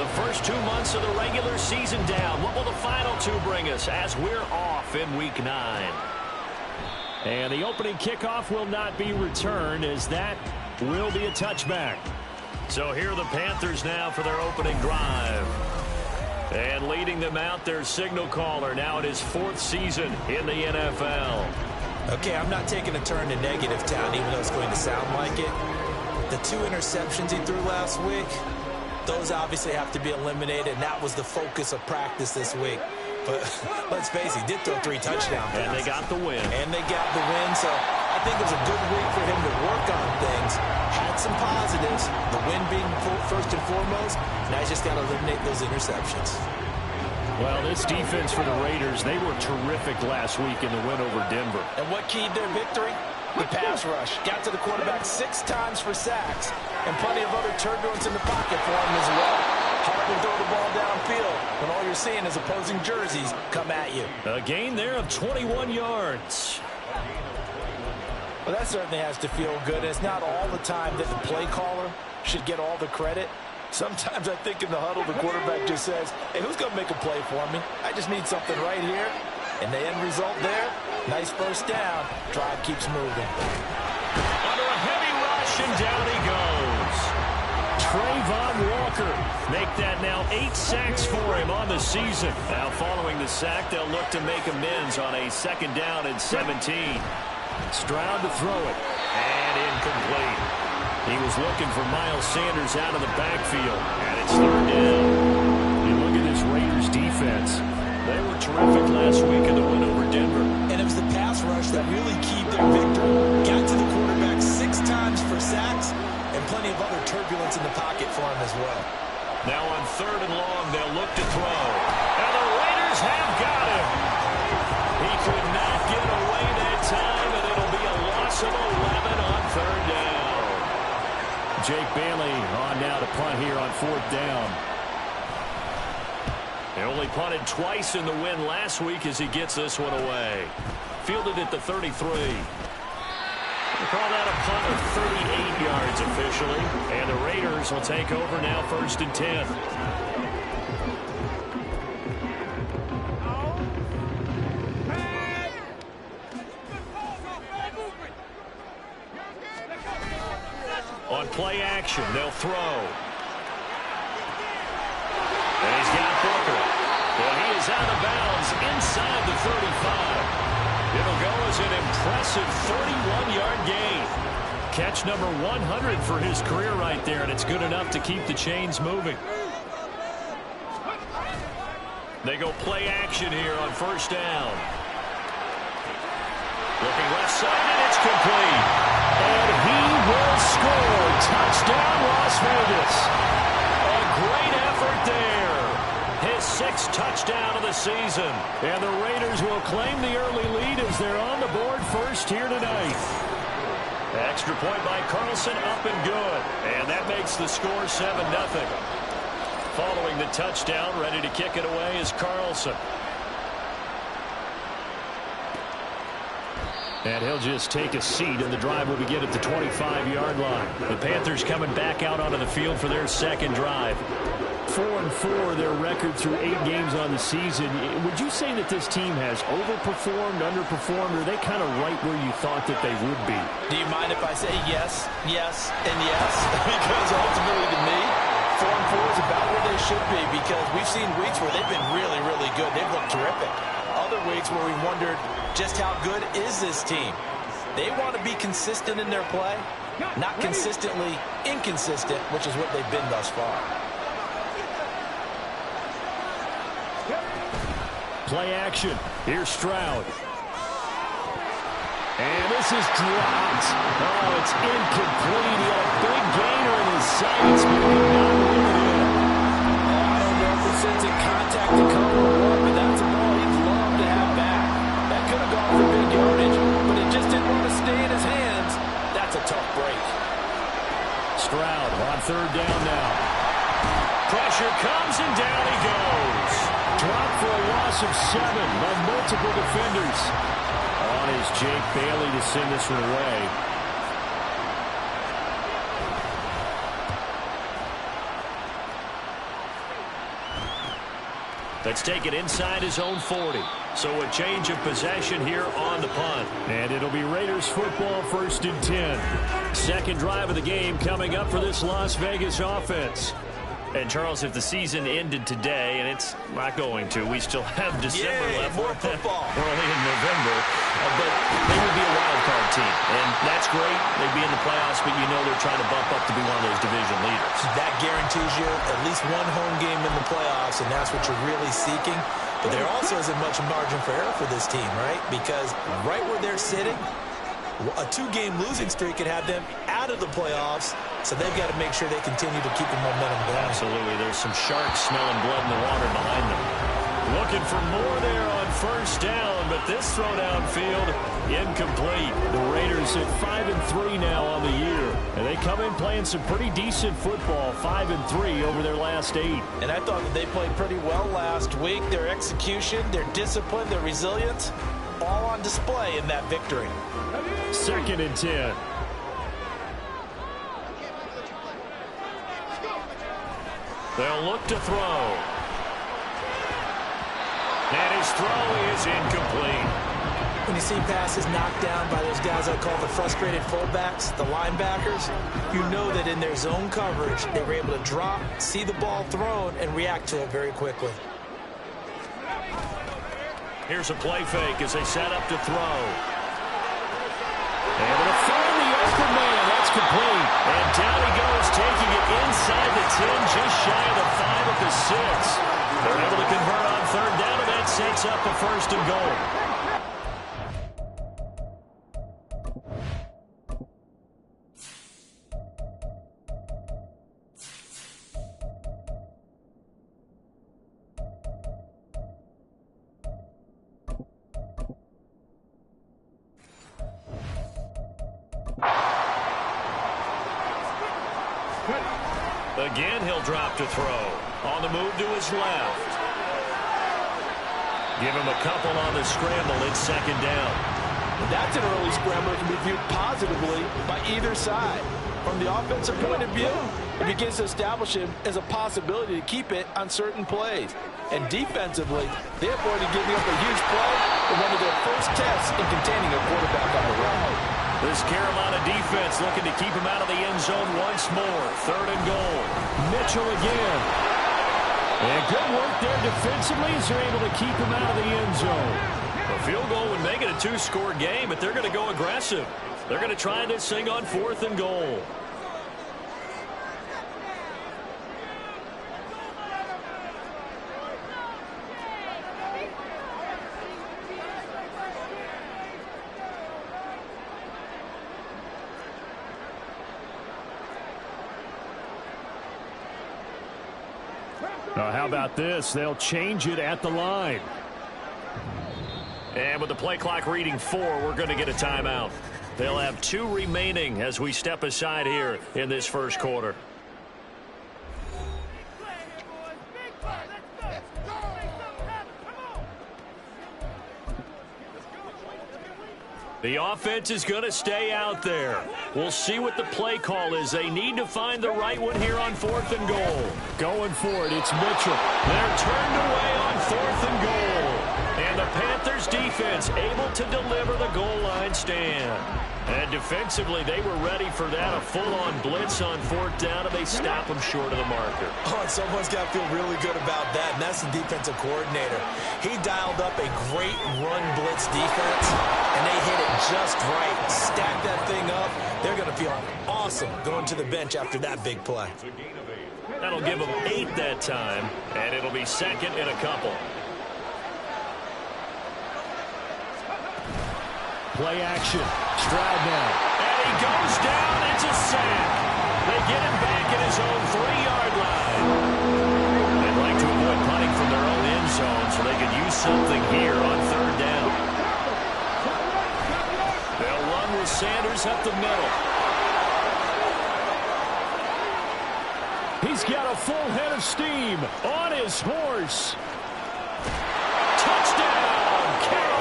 first 2 months of the regular season down. What will the final two bring us as we're off in Week 9? And the opening kickoff will not be returned, as that will be a touchback. So here are the Panthers now for their opening drive. And leading them out, their signal caller, now in his 4th season in the NFL. Okay, I'm not taking a turn to negative town, even though it's going to sound like it. The 2 interceptions he threw last week, those obviously have to be eliminated, and that was the focus of practice this week. But let's face it, he did throw 3 touchdowns. And they got the win. So I think it was a good week for him to work on things. Had some positives, the win being first and foremost. Now he's just got to eliminate those interceptions. Well, this defense for the Raiders, they were terrific last week in the win over Denver. And what keyed their victory? The pass rush. Got to the quarterback 6 times for sacks, and plenty of other turbulence in the pocket for him as well. Hard to throw the ball downfield when all you're seeing is opposing jerseys come at you. A gain there of 21 yards. Well, that certainly has to feel good. It's not all the time that the play caller should get all the credit. Sometimes I think in the huddle, the quarterback just says, hey, who's going to make a play for me? I just need something right here. And the end result there, nice first down. Drive keeps moving. Under a heavy rush, and down he goes. Trayvon Walker make that now 8 sacks for him on the season. Now following the sack, they'll look to make amends on a 2nd down and 17. Stroud to throw it, and incomplete. He was looking for Miles Sanders out of the backfield, and it's 3rd down. You look at this Raiders defense. They were terrific last week in the win over Denver. And it was the pass rush that really keyed their victory. Got to the quarterback 6 times for sacks, and plenty of other turbulence in the pocket for him as well. Now on 3rd and long, they'll look to throw. And the Raiders have got him. He could not get away that time, and it'll be a loss of 11 on 3rd down. Jake Bailey on now to punt here on 4th down. He only punted twice in the win last week as he gets this one away. Fielded at the 33. We'll call that a punt of 38 yards officially. And the Raiders will take over now 1st and 10. On play action, they'll throw. And he's got Booker. Well, he is out of bounds inside the 35. It'll go as an impressive 31-yard gain. Catch number 100 for his career right there, and it's good enough to keep the chains moving. They go play action here on 1st down. Looking left side, and it's complete. And he will score. Touchdown, Las Vegas. A great effort there. His 6th touchdown of the season. And the Raiders will claim the early lead as they're on the board first here tonight. Extra point by Carlson, up and good. And that makes the score 7-0. Following the touchdown, ready to kick it away is Carlson. And he'll just take a seat, and the drive will begin at the 25-yard line. The Panthers coming back out onto the field for their 2nd drive. 4-4, their record through 8 games on the season. Would you say that this team has overperformed, underperformed, or are they kind of right where you thought that they would be? Do you mind if I say yes, yes, and yes? Because ultimately to me, 4-4 is about where they should be, because we've seen weeks where they've been really, really good. They've looked terrific. Other weeks where we wondered just how good is this team. They want to be consistent in their play, not consistently inconsistent, which is what they've been thus far. Play action. Here's Stroud. And this is dropped. Oh, it's incomplete. He had a big gainer in his sights, but he did not win it in. I don't know if it's in contact to cover or what, but that's a ball he'd love to have back. That could have gone for big yardage, but it just didn't want to stay in his hands. That's a tough break. Stroud on 3rd down now. Pressure comes, and down he goes. Dropped for a loss of 7 by multiple defenders. On is Jake Bailey to send this one away. Let's take it inside his own 40. So a change of possession here on the punt. And it'll be Raiders football, 1st and 10. Second drive of the game coming up for this Las Vegas offense. And, Charles, if the season ended today, and it's not going to, we still have December left. More football. We're only in November. But they would be a wild card team. And that's great. They'd be in the playoffs, but you know they're trying to bump up to be one of those division leaders. That guarantees you at least one home game in the playoffs, and that's what you're really seeking. But there also isn't much margin for error for this team, right? Because right where they're sitting, a 2-game losing streak could have them out of the playoffs, so they've got to make sure they continue to keep the momentum going. Absolutely. There's some sharks smelling blood in the water behind them. Looking for more there on 1st down, but this throw downfield incomplete. The Raiders at 5-3 now on the year, and they come in playing some pretty decent football, 5-3 over their last 8. And I thought that they played pretty well last week. Their execution, their discipline, their resilience, all on display in that victory. 2nd and 10. They'll look to throw. And his throw is incomplete. When you see passes knocked down by those guys I call the frustrated fullbacks, the linebackers, you know that in their zone coverage, they were able to drop, see the ball thrown, and react to it very quickly. Here's a play fake as they set up to throw. Able to find the open man. That's complete. And down he goes, taking it inside the 10, just shy of the 5 at the 6. They're able to convert on 3rd down, and that sets up a 1st and goal. Again, he'll drop to throw. On the move to his left. Give him a couple on the scramble. It's 2nd down. That's an early scramble that can be viewed positively by either side. From the offensive point of view, it begins to establish him as a possibility to keep it on certain plays. And defensively, they avoided giving up a huge play in one of their first tests in containing a quarterback on the run. This Carolina defense looking to keep him out of the end zone once more. 3rd and goal. Mitchell again. And good work there defensively as they're able to keep him out of the end zone. A field goal would make it a 2-score game, but they're going to go aggressive. They're going to try this thing on 4th and goal. How about this? They'll change it at the line. And with the play clock reading 4, we're going to get a timeout. They'll have 2 remaining as we step aside here in this 1st quarter. The offense is going to stay out there. We'll see what the play call is. They need to find the right one here on 4th and goal. Going for it, it's Mitchell. They're turned away on 4th and goal. And the Panthers defense able to deliver the goal line stand. And defensively, they were ready for that. A full-on blitz on 4th down, and they stop them short of the marker. Oh, and someone's got to feel really good about that, and that's the defensive coordinator. He dialed up a great run blitz defense, and they hit it just right. Stack that thing up. They're going to feel awesome going to the bench after that big play. That'll give them 8 that time, and it'll be 2nd and a couple. Play action. Stroud now. And he goes down. It's a sack. They get him back at his own 3-yard line. They'd like to avoid punting from their own end zone so they could use something here on 3rd down. They'll run with Sanders up the middle. He's got a full head of steam on his horse. Touchdown, Carolina!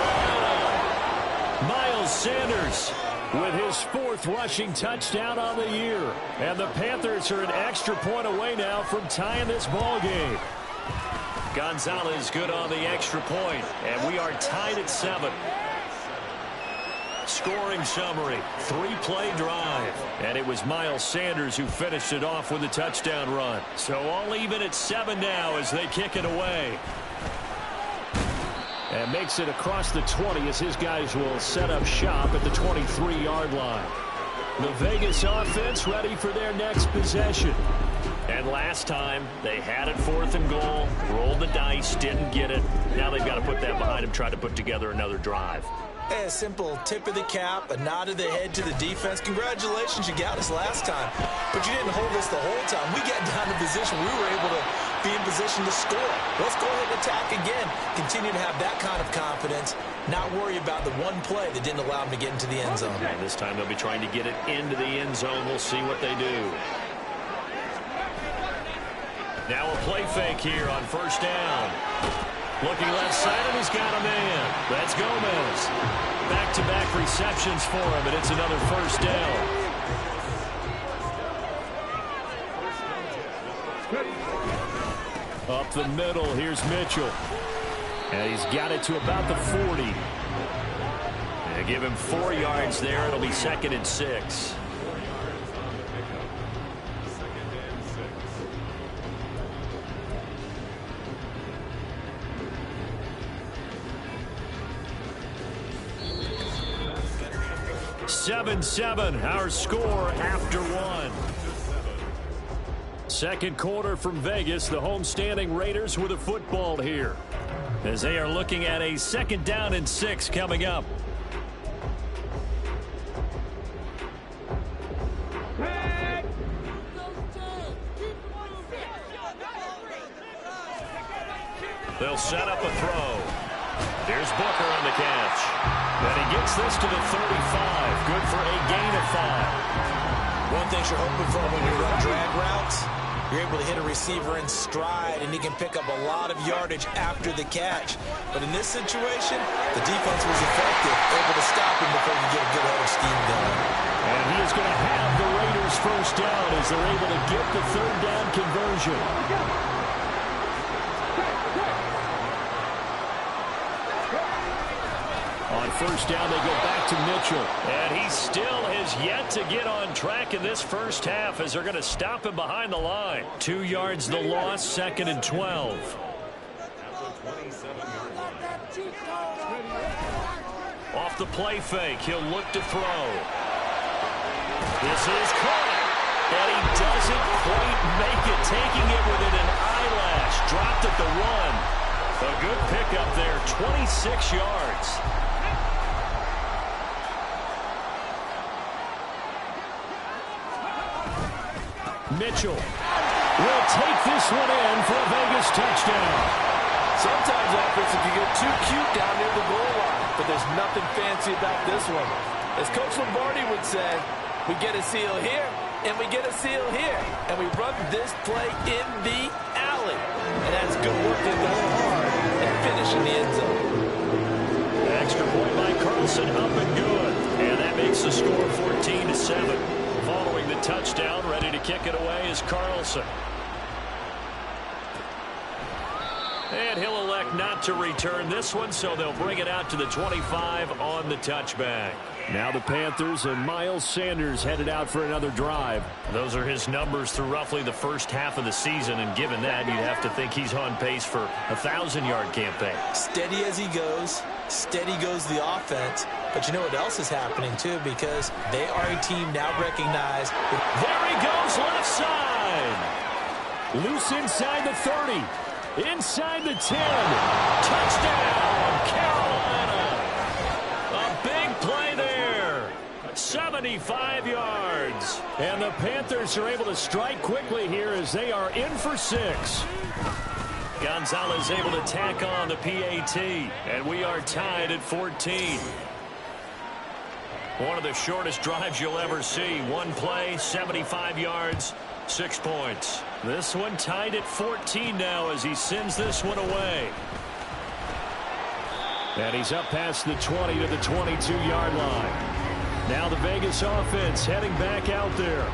Miles Sanders with his 4th rushing touchdown on the year. And the Panthers are an extra point away now from tying this ball game. Gonzalez good on the extra point, and we are tied at 7. Scoring summary, 3-play drive. And it was Miles Sanders who finished it off with a touchdown run. So all even at 7 now as they kick it away. And makes it across the 20 as his guys will set up shop at the 23-yard line. The Vegas offense ready for their next possession. And last time, they had it 4th and goal, rolled the dice, didn't get it. Now they've got to put that behind them, try to put together another drive. A simple tip of the cap, a nod of the head to the defense. Congratulations, you got us last time. But you didn't hold us the whole time. We got down to position. We were able to be in position to score. Let's go ahead and attack again. Continue to have that kind of confidence. Not worry about the one play that didn't allow them to get into the end zone. And this time they'll be trying to get it into the end zone. We'll see what they do. Now a play fake here on 1st down. Looking left side, and he's got a man. That's Gomez. Back-to-back receptions for him, and it's another 1st down. Up the middle, here's Mitchell. And he's got it to about the 40. They give him 4 yards there. It'll be 2nd and 6. Seven, our score after 1. Second quarter from Vegas. The homestanding Raiders with the football here, as they are looking at a 2nd down and 6 coming up. They'll set up a throw. Here's Booker on the catch. And he gets this to the 35. Good for a gain of 5. One thing you're hoping for when you run drag routes, you're able to hit a receiver in stride, and he can pick up a lot of yardage after the catch. But in this situation, the defense was effective, able to stop him before he get a good header scheme going. And he is going to have the Raiders 1st down as they're able to get the 3rd down conversion. On 1st down, they go back to Mitchell. And he still has yet to get on track in this 1st half as they're going to stop him behind the line. 2 yards the loss, 2nd and 12. Off the play fake, he'll look to throw. This is caught. And he doesn't quite make it, taking it within an eyelash. Dropped at the 1. A good pickup there, 26 yards. Mitchell will take this one in for a Vegas touchdown. Sometimes offensive can get too cute down near the goal line, but there's nothing fancy about this one. As Coach Lombardi would say, we get a seal here, and we get a seal here, and we run this play in the alley. And that's good work to go hard and finish in the end zone. Extra point by Carlson, up and good. And that makes the score 14-7. Following the touchdown, ready to kick it away is Carlson. And he'll elect not to return this one, so they'll bring it out to the 25 on the touchback. Now the Panthers and Miles Sanders headed out for another drive. Those are his numbers through roughly the 1st half of the season, and given that, you'd have to think he's on pace for a 1,000-yard campaign. Steady as he goes, steady goes the offense. But you know what else is happening, too, because they are a team now recognized. There he goes, left side. Loose inside the 30. Inside the 10. Touchdown, Carolina. A big play there. 75 yards. And the Panthers are able to strike quickly here as they are in for 6. Gonzalez able to tack on the PAT. And we are tied at 14. One of the shortest drives you'll ever see. One play, 75 yards, 6 points. This one tied at 14 now as he sends this one away. And he's up past the 20 to the 22-yard line. Now the Vegas offense heading back out there.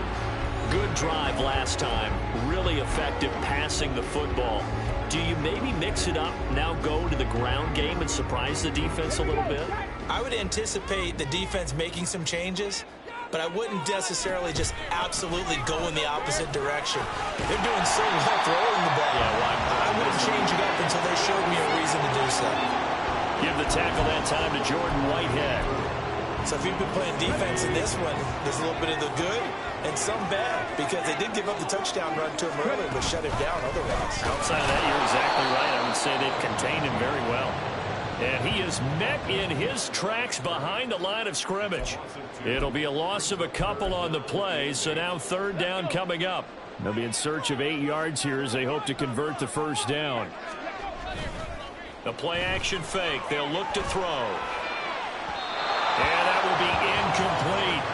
Good drive last time. Really effective passing the football. Do you maybe mix it up, now go to the ground game and surprise the defense a little bit? I would anticipate the defense making some changes, but I wouldn't necessarily just absolutely go in the opposite direction. They're doing so well throwing the ball. I wouldn't change it up until they showed me a reason to do so. Give the tackle that time to Jordan Whitehead. So if you've been playing defense in this one, there's a little bit of the good and some bad, because they did give up the touchdown run to him earlier, but shut him down otherwise. Outside of that, you're exactly right. I would say they've contained him very well. And he is met in his tracks behind the line of scrimmage. It'll be a loss of a couple on the play, so now third down coming up. They'll be in search of 8 yards here as they hope to convert the first down. The play-action fake. They'll look to throw. And that will be incomplete.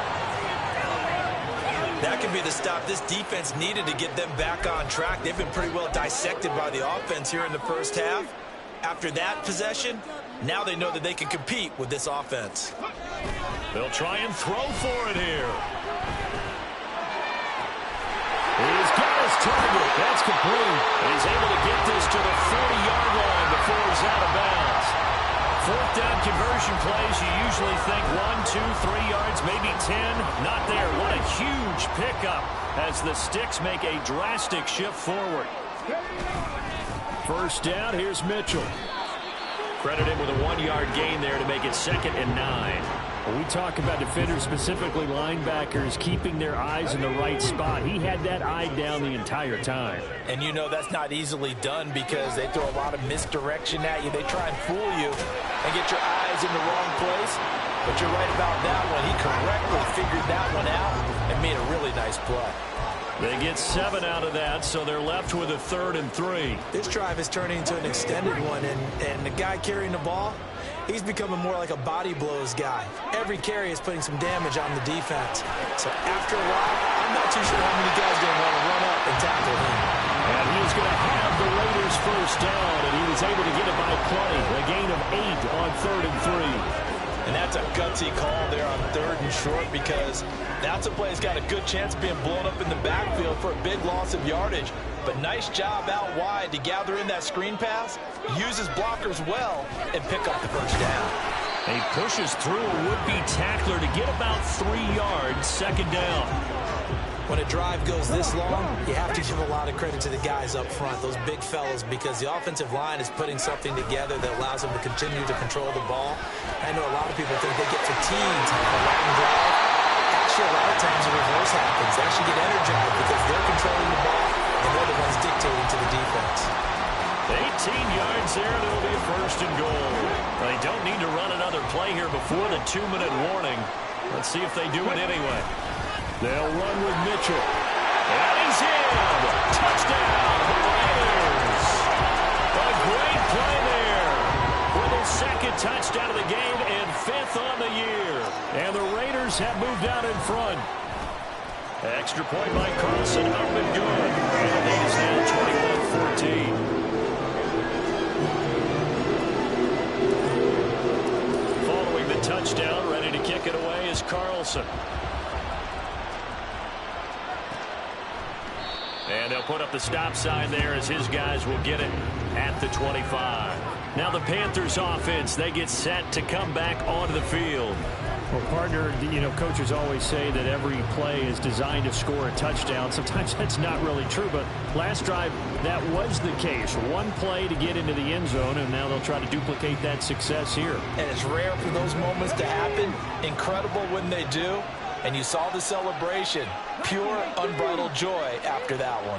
That could be the stop this defense needed to get them back on track. They've been pretty well dissected by the offense here in the first half. After that possession, now they know that they can compete with this offense. They'll try and throw for it here. He's got his target. That's complete. And he's able to get this to the 40-yard line before he's out of bounds. Fourth down conversion plays, you usually think 1, 2, 3 yards, maybe 10. Not there. What a huge pickup as the Sticks make a drastic shift forward. First down, here's Mitchell. Credit him with a 1-yard gain there to make it 2nd and 9. When we talk about defenders, specifically linebackers, keeping their eyes in the right spot, he had that eye down the entire time. And you know that's not easily done because they throw a lot of misdirection at you. They try and fool you and get your eyes in the wrong place. But you're right about that one. He correctly figured that one out and made a really nice play. They get 7 out of that, so they're left with a 3rd and 3. This drive is turning into an extended one, and the guy carrying the ball, he's becoming more like a body blows guy. Every carry is putting some damage on the defense. So after a while, I'm not too sure how many guys are going to want to run up and tackle him. And he's going to have the Raiders first down, and he was able to get it by plenty. A gain of 8 on 3rd and 3. And that's a gutsy call there on 3rd and short because that's a play that's got a good chance of being blown up in the backfield for a big loss of yardage. But nice job out wide to gather in that screen pass, use his blockers well, and pick up the first down. He pushes through a would-be tackler to get about 3 yards, 2nd down. When a drive goes this long, you have to give a lot of credit to the guys up front, those big fellas, because the offensive line is putting something together that allows them to continue to control the ball. I know a lot of people think they get fatigued on a long drive. Actually, a lot of times the reverse happens. They actually get energized because they're controlling the ball and they're the ones dictating to the defense. 18 yards there, and it'll be a 1st and goal. They don't need to run another play here before the 2-minute warning. Let's see if they do it anyway. They'll run with Mitchell. And he's in! Touchdown, Raiders! A great play there for their 2nd touchdown of the game and 5th on the year. And the Raiders have moved out in front. Extra point by Carlson, up and good. And the lead is now 21-14. Following the touchdown, ready to kick it away is Carlson. And they'll put up the stop sign there as his guys will get it at the 25. Now the Panthers offense, they get set to come back onto the field. Well, partner, you know, coaches always say that every play is designed to score a touchdown. Sometimes that's not really true, but last drive, that was the case. One play to get into the end zone, and now they'll try to duplicate that success here. And it's rare for those moments to happen. Incredible when they do. And you saw the celebration. Pure, unbridled joy after that one.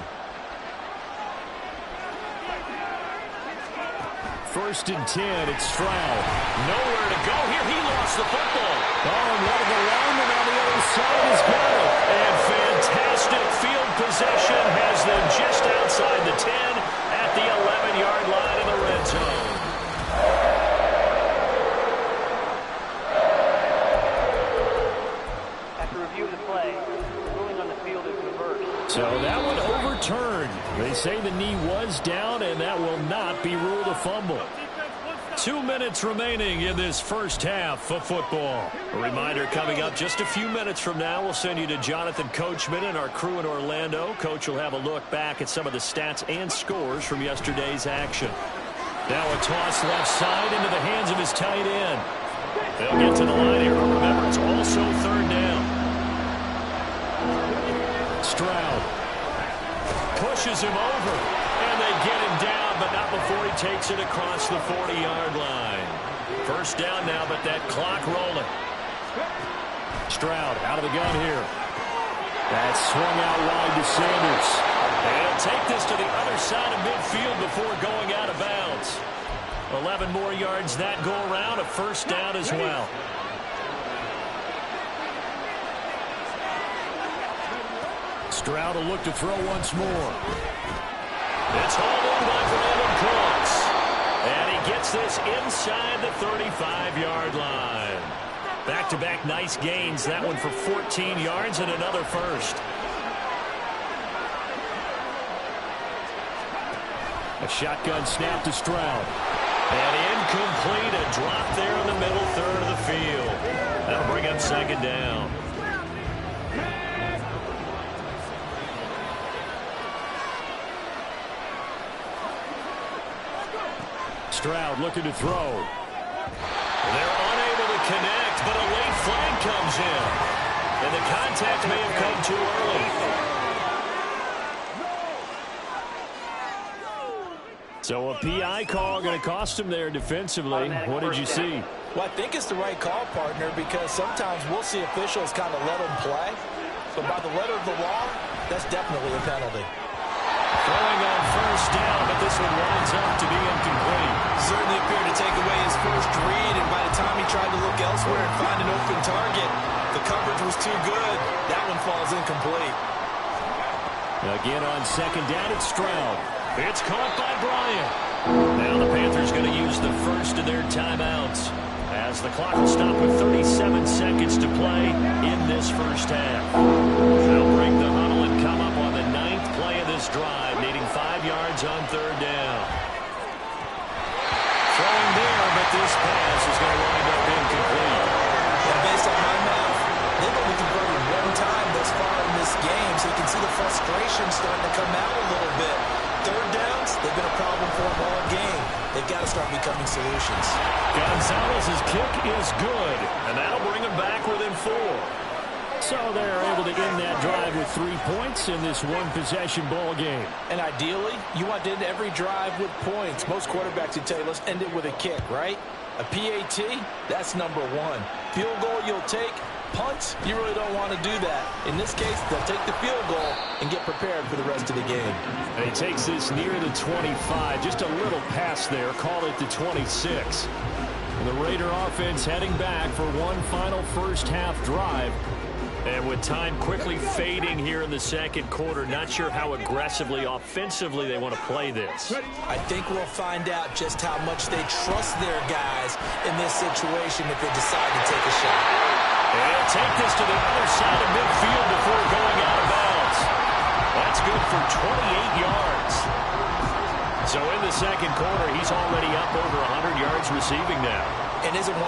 1st and 10, it's Stroud. Nowhere to go here. He lost the football. Oh, and one of the linemen on the other side has got it. And fantastic field possession has them just outside the 10 at the 11-yard line in the red zone. So that one overturned. They say the knee was down, and that will not be ruled a fumble. 2 minutes remaining in this first half of football. A reminder coming up just a few minutes from now. We'll send you to Jonathan Coachman and our crew in Orlando. Coach will have a look back at some of the stats and scores from yesterday's action. Now a toss left side into the hands of his tight end. They'll get to the line here. Remember, it's also third down. Stroud pushes him over, and they get him down, but not before he takes it across the 40-yard line. First down now, but that clock rolling. Stroud out of the gun here. That swung out wide to Sanders. And he'll take this to the other side of midfield before going out of bounds. 11 more yards that go around, a first down as well. Stroud will look to throw once more. It's hauled in by Brandon Cooks. And he gets this inside the 35-yard line. Back-to-back nice gains. That one for 14 yards and another first. A shotgun snap to Stroud. And incomplete. A drop there in the middle third of the field. That'll bring up second down. Stroud looking to throw. They're unable to connect, but a late flag comes in. And the contact may have come too early. So a PI call going to cost him there defensively. What did you see? Well, I think it's the right call, partner, because sometimes we'll see officials kind of let them play. But by the letter of the law, that's definitely a penalty. Throwing on first down, but this one winds up to be incomplete. Certainly appeared to take away his first read, and by the time he tried to look elsewhere and find an open target, the coverage was too good. That one falls incomplete. Again on second down, it's Stroud. It's caught by Bryant. Now the Panthers going to use the first of their timeouts as the clock will stop with 37 seconds to play in this first half. They'll break the huddle and come up on the 9th play of this drive, needing 5 yards on third down. Throwing there, but this pass is going to wind up incomplete. And based on my math, they've only converted one time thus far in this game, so you can see the frustration starting to come out a little bit. Third downs, they've been a problem for them all game. They've got to start becoming solutions. Gonzalez's kick is good, and that'll bring them back within 4. So they're able to end that drive with 3 points in this one-possession ball game. And ideally, you want to end every drive with points. Most quarterbacks would tell you, let's end it with a kick, right? A PAT, that's number 1. Field goal you'll take. Punts, you really don't want to do that. In this case, they'll take the field goal and get prepared for the rest of the game. And he takes this near the 25. Just a little pass there. Call it the 26. And the Raider offense heading back for one final first half drive. And with time quickly fading here in the second quarter, not sure how aggressively, offensively they want to play this. I think we'll find out just how much they trust their guys in this situation if they decide to take a shot. And he'll take this to the other side of midfield before going out of bounds. That's good for 28 yards. So in the second quarter, he's already up over 100 yards receiving now. And isn't 100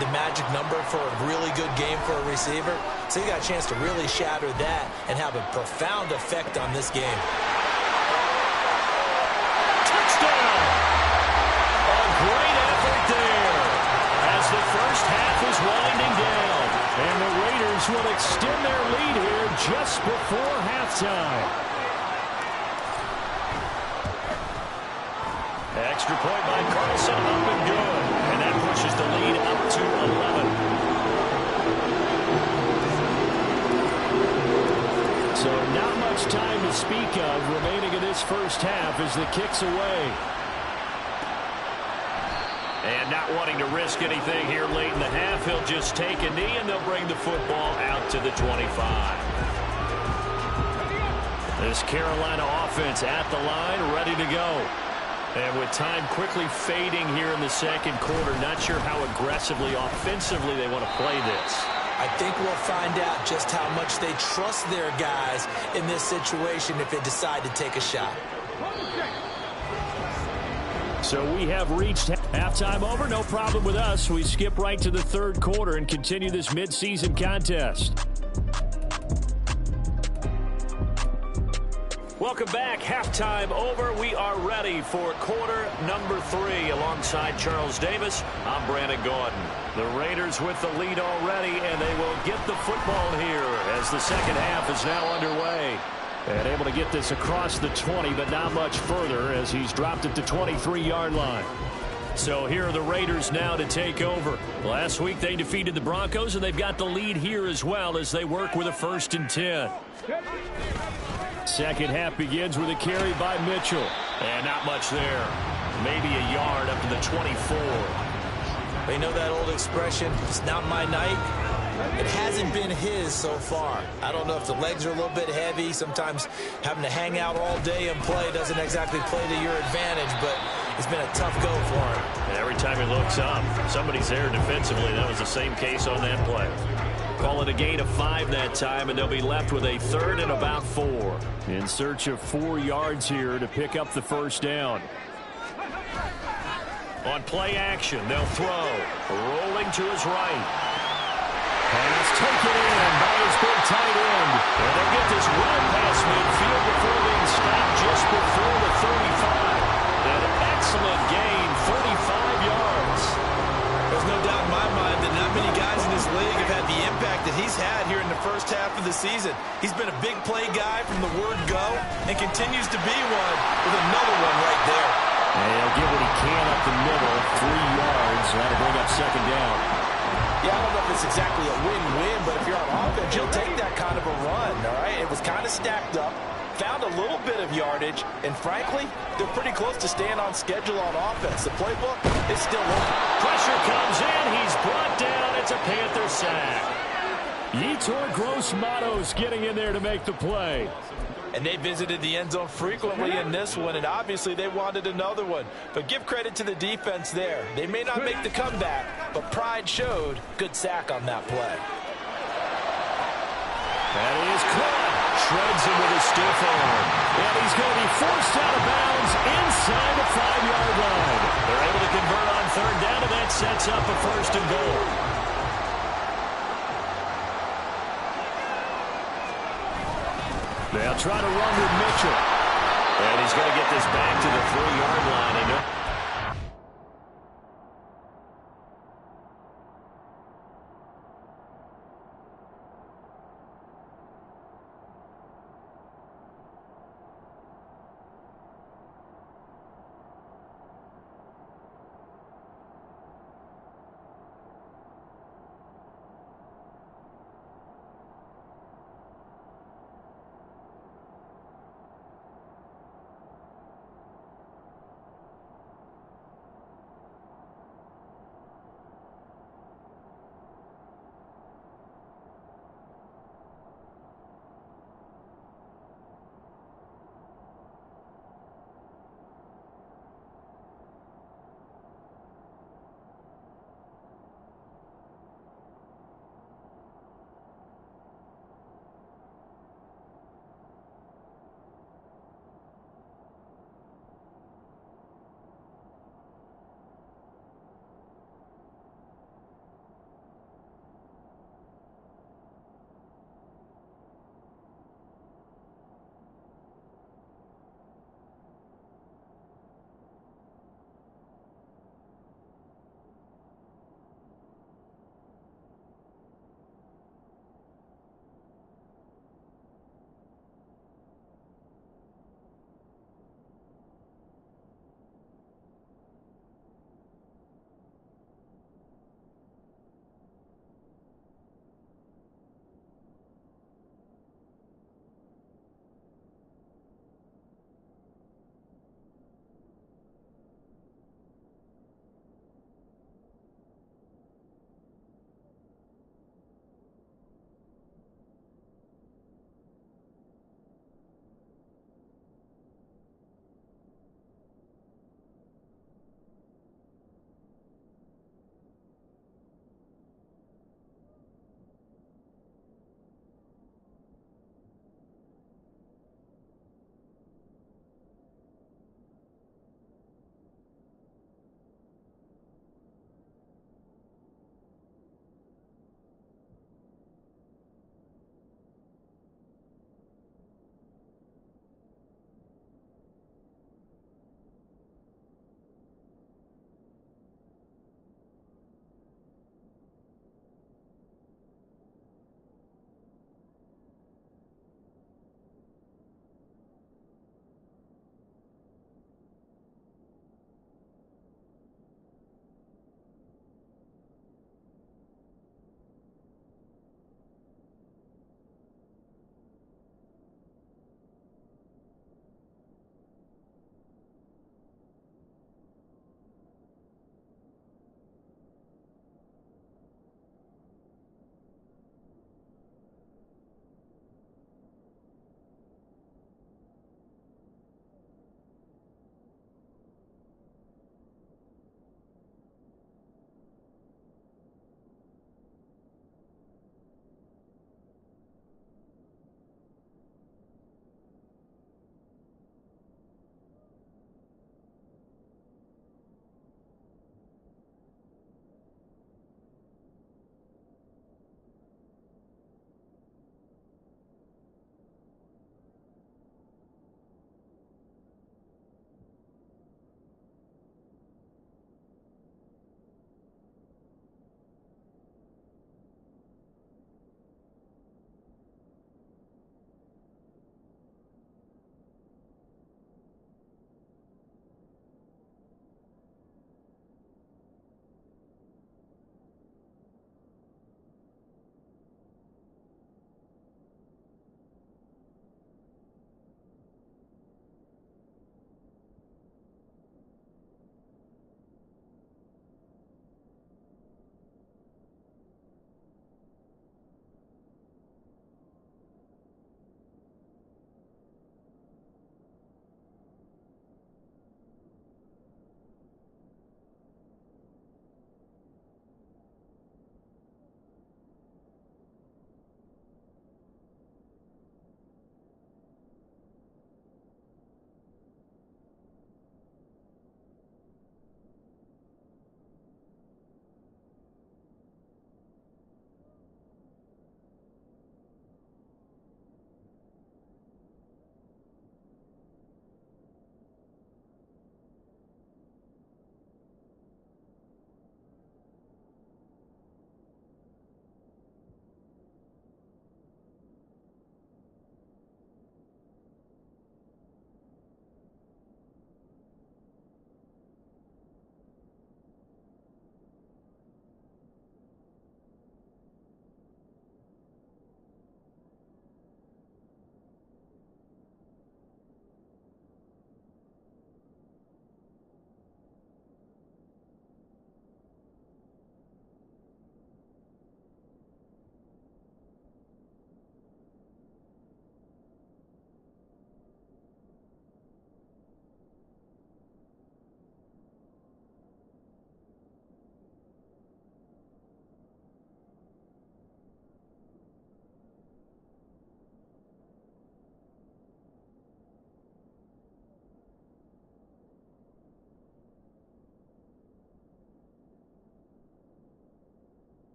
the magic number for a really good game for a receiver? So you got a chance to really shatter that and have a profound effect on this game. Touchdown! A great effort there as the first half is winding down. And the Raiders will extend their lead here just before halftime. Extra point by Carlson, up and good. And that pushes the lead up to 11. So not much time to speak of remaining in this first half as the kick's away. And not wanting to risk anything here late in the half, he'll just take a knee and they'll bring the football out to the 25. This Carolina offense at the line, ready to go. And with time quickly fading here in the second quarter, not sure how aggressively, offensively they want to play this. I think we'll find out just how much they trust their guys in this situation if they decide to take a shot. So we have reached Halftime over, no problem with us. We skip right to the third quarter and continue this midseason contest. Welcome back. Halftime over. We are ready for quarter number 3. Alongside Charles Davis, I'm Brandon Gordon. The Raiders with the lead already, and they will get the football here as the second half is now underway. And able to get this across the 20, but not much further as he's dropped it to 23-yard line. So here are the Raiders now to take over. Last week they defeated the Broncos, and they've got the lead here as well as they work with a 1st and 10. Second half begins with a carry by Mitchell. And not much there. Maybe a yard up to the 24. They know that old expression, it's not my night. It hasn't been his so far. I don't know if the legs are a little bit heavy. Sometimes having to hang out all day and play doesn't exactly play to your advantage, but it's been a tough go for him. And every time he looks up, somebody's there defensively. That was the same case on that play. Call it a gain of 5 that time, and they'll be left with a 3rd and about 4. In search of 4 yards here to pick up the first down. On play action, they'll throw. Rolling to his right. Pass taken in by his big tight end. And they'll get this well past midfield before being stopped just before the 35. An excellent gain, 35 yards. There's no doubt in my mind that not many guys in this league have had the impact that he's had here in the first half of the season. He's been a big play guy from the word go and continues to be one with another one right there. And he'll get what he can up the middle, 3 yards. That'll bring up second down. Yeah, I don't know if it's exactly a win-win, but if you're on offense, you'll take that kind of a run, all right? It was kind of stacked up, found a little bit of yardage, and frankly, they're pretty close to staying on schedule on offense. The playbook is still open. Pressure comes in. He's brought down. It's a Panther sack. Yetur Gross-Matos getting in there to make the play. And they visited the end zone frequently in this one, and obviously they wanted another one. But give credit to the defense there. They may not make the comeback, but pride showed. Good sack on that play. That is caught. Shreds him with a stiff arm. And he's going to be forced out of bounds inside the 5-yard line. They're able to convert on 3rd down, and that sets up a 1st and goal. They'll try to run with Mitchell. And he's going to get this back to the 3-yard line. And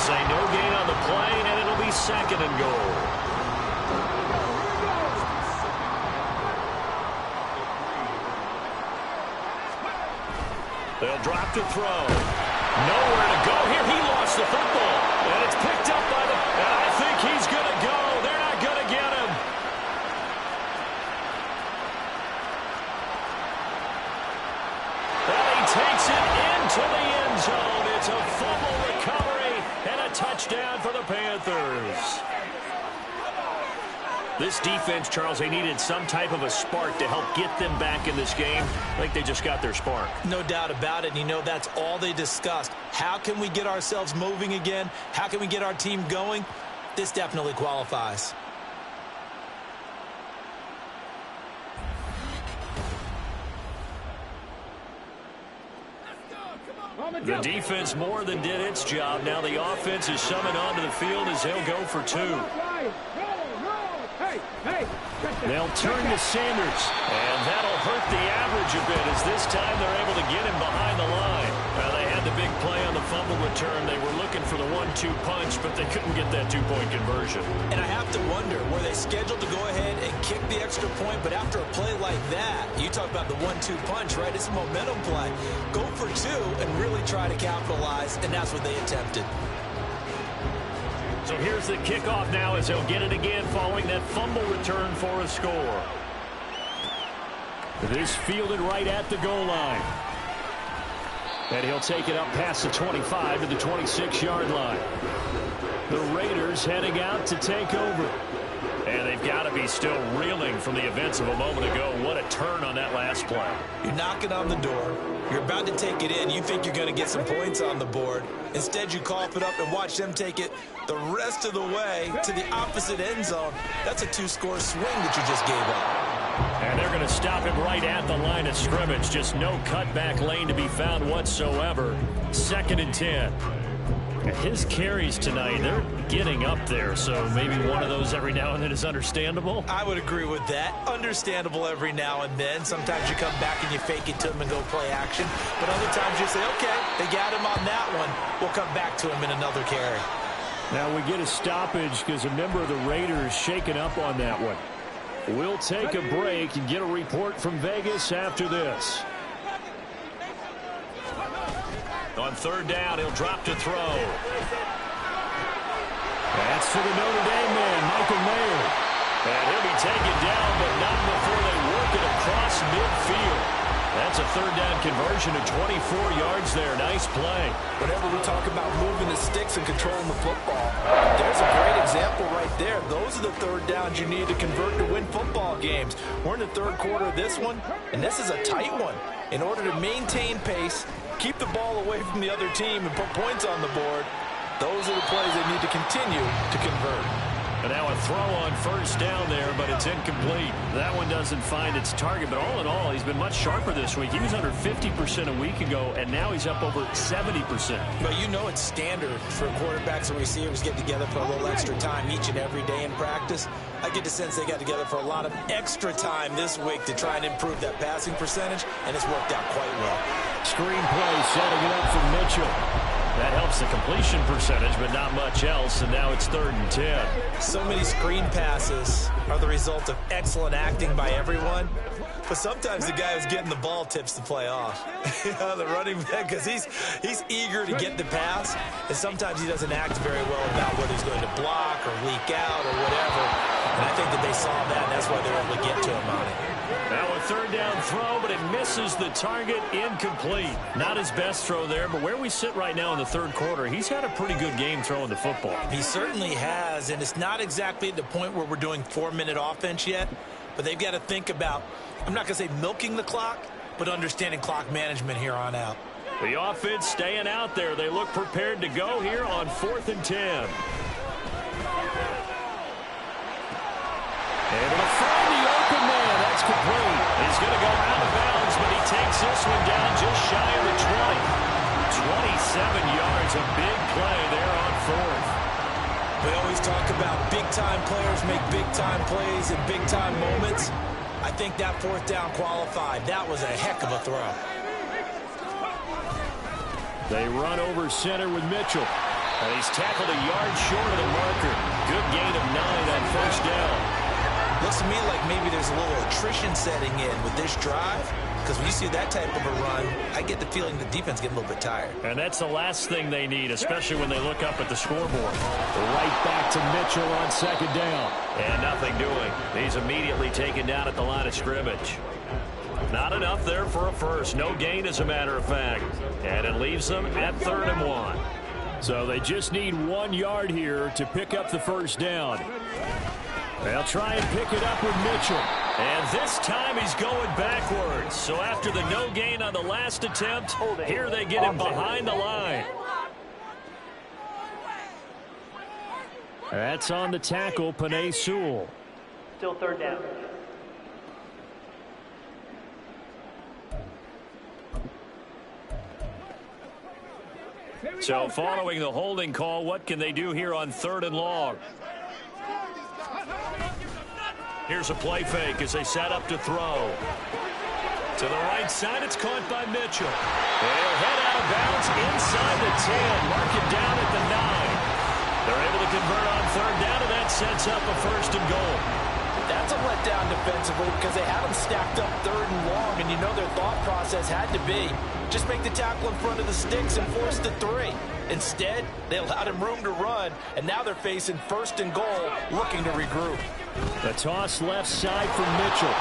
say no gain on the play, and it'll be 2nd and goal. They'll drop to throw. Nowhere to go here. He lost the football. And it's picked up by the... And I think he's going to go. They're not going to get him. And he takes it into the end zone. It's a fumble recovery and a touchdown for the Panthers. This defense, Charles, they needed some type of a spark to help get them back in this game. I think they just got their spark. No doubt about it. And you know, that's all they discussed. How can we get ourselves moving again? How can we get our team going? This definitely qualifies. The defense more than did its job. Now the offense is summoned onto the field as they'll go for 2. They'll turn to Sanders, and that'll hurt the average a bit as this time they're able to get him behind the line. They had the big play on the fumble return. They were looking for the 1-2 punch, but they couldn't get that 2-point conversion. And I have to wonder, were they scheduled to go ahead and kick the extra point, but after a play like that, you talk about the 1-2 punch, right? It's a momentum play. Go for 2 and really try to capitalize, and that's what they attempted. So here's the kickoff now as they'll get it again following that fumble return for a score. This fielded right at the goal line. And he'll take it up past the 25 to the 26-yard line. The Raiders heading out to take over. And they've got to be still reeling from the events of a moment ago. What a turn on that last play. You're knocking on the door. You're about to take it in. You think you're going to get some points on the board. Instead, you cough it up and watch them take it the rest of the way to the opposite end zone. That's a 2-score swing that you just gave up. And they're going to stop him right at the line of scrimmage. Just no cutback lane to be found whatsoever. 2nd and 10. And his carries tonight, they're getting up there, so maybe one of those every now and then is understandable. I would agree with that. Understandable every now and then. Sometimes you come back and you fake it to him and go play action. But other times you say, okay, they got him on that one. We'll come back to him in another carry. Now we get a stoppage because a member of the Raiders shaken up on that one. We'll take a break and get a report from Vegas after this. On 3rd down, he'll drop to throw. That's to the Notre Dame man, Michael Mayer. And he'll be taken down, but not before they work it across midfield. That's a 3rd down conversion of 24 yards there. Nice play. Whenever we talk about moving the sticks and controlling the football, there's a great example right there. Those are the 3rd downs you need to convert to win football games. We're in the 3rd quarter of this one, and this is a tight one. In order to maintain pace, keep the ball away from the other team, and put points on the board, those are the plays they need to continue to convert. And now a throw on 1st down there, but it's incomplete. That one doesn't find its target, but all in all, he's been much sharper this week. He was under 50% a week ago, and now he's up over 70%. But you know it's standard for quarterbacks and receivers get together for a little extra time each and every day in practice. I get the sense they got together for a lot of extra time this week to try and improve that passing percentage, and it's worked out quite well. Screen play setting it up for Mitchell. That helps the completion percentage, but not much else, and now it's 3rd and 10. So many screen passes are the result of excellent acting by everyone, but sometimes the guy who's getting the ball tips the play off. The running back, because he's eager to get the pass, and sometimes he doesn't act very well about whether he's going to block or leak out or whatever, and I think that they saw that, and that's why they were able to get to him on it. Now a 3rd down throw, but it misses the target. Incomplete. Not his best throw there, but where we sit right now in the 3rd quarter, he's had a pretty good game throwing the football. He certainly has, and it's not exactly at the point where we're doing 4-minute offense yet, but they've got to think about, I'm not going to say milking the clock, but understanding clock management here on out. The offense staying out there. They look prepared to go here on 4th and 10. Able to find the open man. That's complete. He's going to go out of bounds, but he takes this one down just shy of the 20. 27 yards, a big play there on 4th. We always talk about big-time players make big-time plays in big-time moments. I think that 4th down qualified. That was a heck of a throw. They run over center with Mitchell. And he's tackled a yard short of the marker. Good gain of 9 on first down. Looks to me like maybe there's a little attrition setting in with this drive. Because when you see that type of a run, I get the feeling the defense getting a little bit tired. And that's the last thing they need, especially when they look up at the scoreboard. Right back to Mitchell on second down. And nothing doing. He's immediately taken down at the line of scrimmage. Not enough there for a first. No gain, as a matter of fact. And it leaves them at 3rd and 1. So they just need 1 yard here to pick up the first down. They'll try and pick it up with Mitchell. And this time he's going backwards. So after the no gain on the last attempt, here they get him behind the line. That's on the tackle, Panay Sewell. Still 3rd down. So following the holding call, what can they do here on 3rd and long? Here's a play fake as they set up to throw. To the right side, it's caught by Mitchell. They'll head out of bounds inside the 10. Mark it down at the 9. They're able to convert on 3rd down, and that sets up a 1st and goal. That's a letdown defensively because they had them stacked up 3rd and long, and you know their thought process had to be just make the tackle in front of the sticks and force the 3. Instead, they allowed him room to run, and now they're facing 1st and goal, looking to regroup. The toss left side for Mitchell.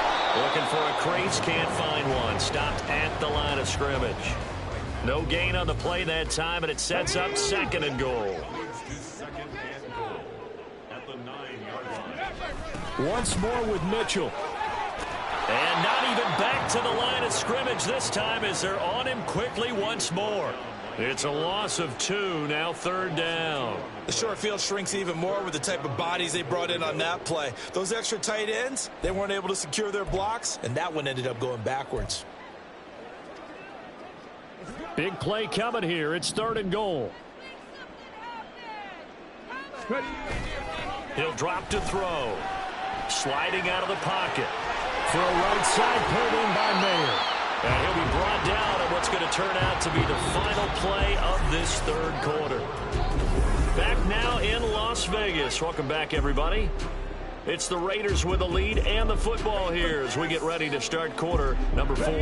Looking for a crease, can't find one. Stopped at the line of scrimmage. No gain on the play that time, and it sets up 2nd and goal. Once more with Mitchell. And not even back to the line of scrimmage this time as they're on him quickly once more. It's a loss of 2, now 3rd down. The short field shrinks even more with the type of bodies they brought in on that play. Those extra tight ends, they weren't able to secure their blocks, and that one ended up going backwards. Big play coming here. It's 3rd and goal. He'll drop to throw. Sliding out of the pocket. For a right side, pulled in by Mayer. And he'll be brought down at what's going to turn out to be the final play of this 3rd quarter. Back now in Las Vegas. Welcome back, everybody. It's the Raiders with the lead and the football here as we get ready to start quarter number 4.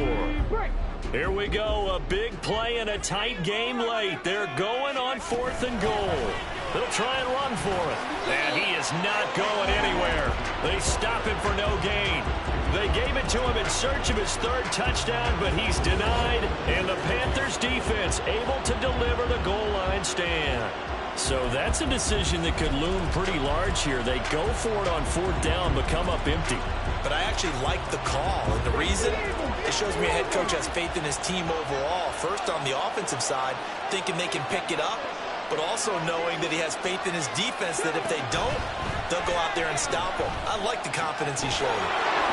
Here we go. A big play and a tight game late. They're going on 4th and goal. They'll try and run for it. And he is not going anywhere. They stop him for no gain. They gave it to him in search of his 3rd touchdown, but he's denied. And the Panthers defense able to deliver the goal line stand. So that's a decision that could loom pretty large here. They go for it on 4th down, but come up empty. But I actually like the call. And the reason? It shows me a head coach has faith in his team overall. First on the offensive side, thinking they can pick it up, but also knowing that he has faith in his defense that if they don't, they'll go out there and stop him. I like the confidence he showed.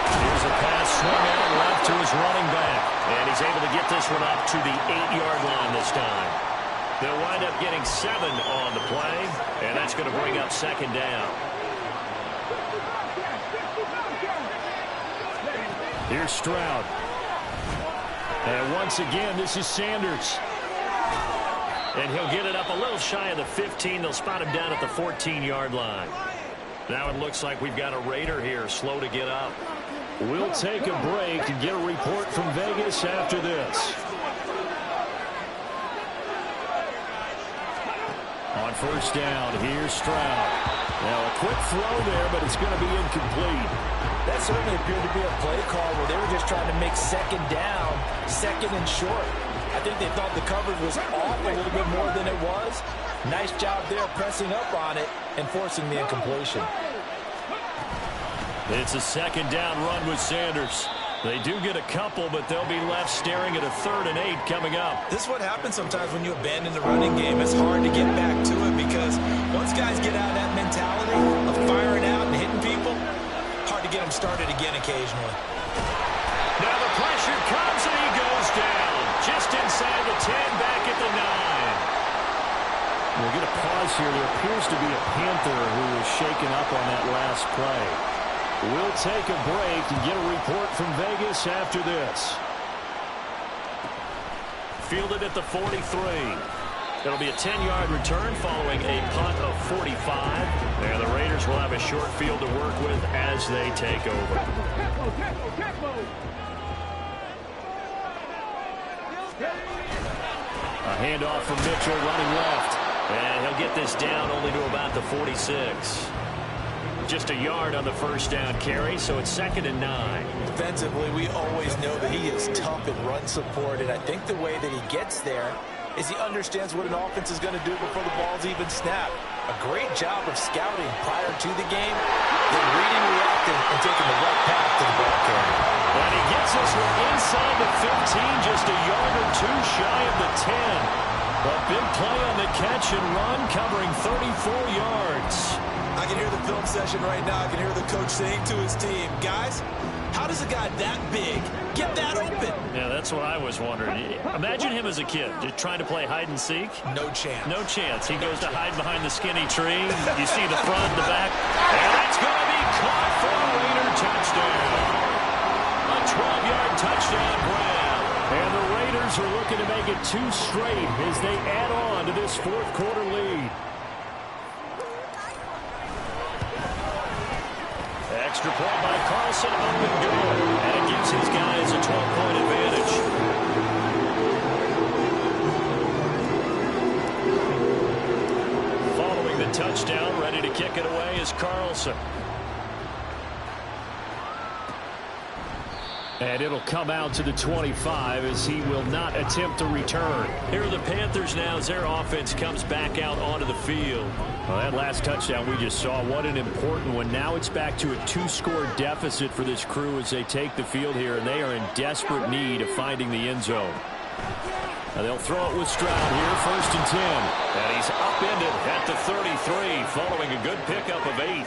Here's a pass swung out left to his running back. And he's able to get this one up to the 8-yard line this time. They'll wind up getting 7 on the play, and that's going to bring up 2nd down. Here's Stroud. And once again, this is Sanders. And he'll get it up a little shy of the 15. They'll spot him down at the 14-yard line. Now it looks like we've got a Raider here, slow to get up. We'll take a break and get a report from Vegas after this. On 1st down, here's Stroud. Now a quick throw there, but it's going to be incomplete. That certainly appeared to be a play call where they were just trying to make 2nd down, 2nd and short. I think they thought the coverage was off a little bit more than it was. Nice job there pressing up on it and forcing the incompletion. It's a 2nd down run with Sanders. They do get a couple, but they'll be left staring at a 3rd and 8 coming up. This is what happens sometimes when you abandon the running game. It's hard to get back to it because once guys get out of that mentality of firing out and hitting people, hard to get them started again occasionally. Now the pressure comes and he goes down. Just inside the 10, back at the 9. We'll get a pause here. There appears to be a Panther who was shaken up on that last play. We'll take a break and get a report from Vegas after this. Fielded at the 43. It'll be a 10-yard return following a punt of 45. And the Raiders will have a short field to work with as they take over. A handoff from Mitchell running left. And he'll get this down only to about the 46. Just a yard on the first down carry, so it's 2nd and 9. Defensively, we always know that he is tough in run support, and I think the way that he gets there is he understands what an offense is going to do before the ball's even snapped. A great job of scouting prior to the game, then reading, reacting, and taking the right path to the ball carrier. And he gets this one inside the 15, just a yard or two shy of the 10. A big play on the catch and run, covering 34 yards. I can hear the film session right now. I can hear the coach saying to his team, guys, how does a guy that big get that open? Yeah, that's what I was wondering. Imagine him as a kid, just trying to play hide and seek. No chance. No chance. He goes to hide behind the skinny tree. You see the front, the back. And that's going to be caught for a Raider touchdown. A 12-yard touchdown grab. And the Raiders are looking to make it 2 straight as they add on to this fourth-quarter lead. Extra point by Carlson, up and good. And it gives his guys a 12-point advantage. Following the touchdown, ready to kick it away is Carlson. And it'll come out to the 25 as he will not attempt to return. Here are the Panthers now as their offense comes back out onto the field. Well, that last touchdown we just saw, what an important one. Now it's back to a 2-score deficit for this crew as they take the field here, and they are in desperate need of finding the end zone. Now they'll throw it with Stroud here, 1st and 10. And he's upended at the 33 following a good pickup of 8.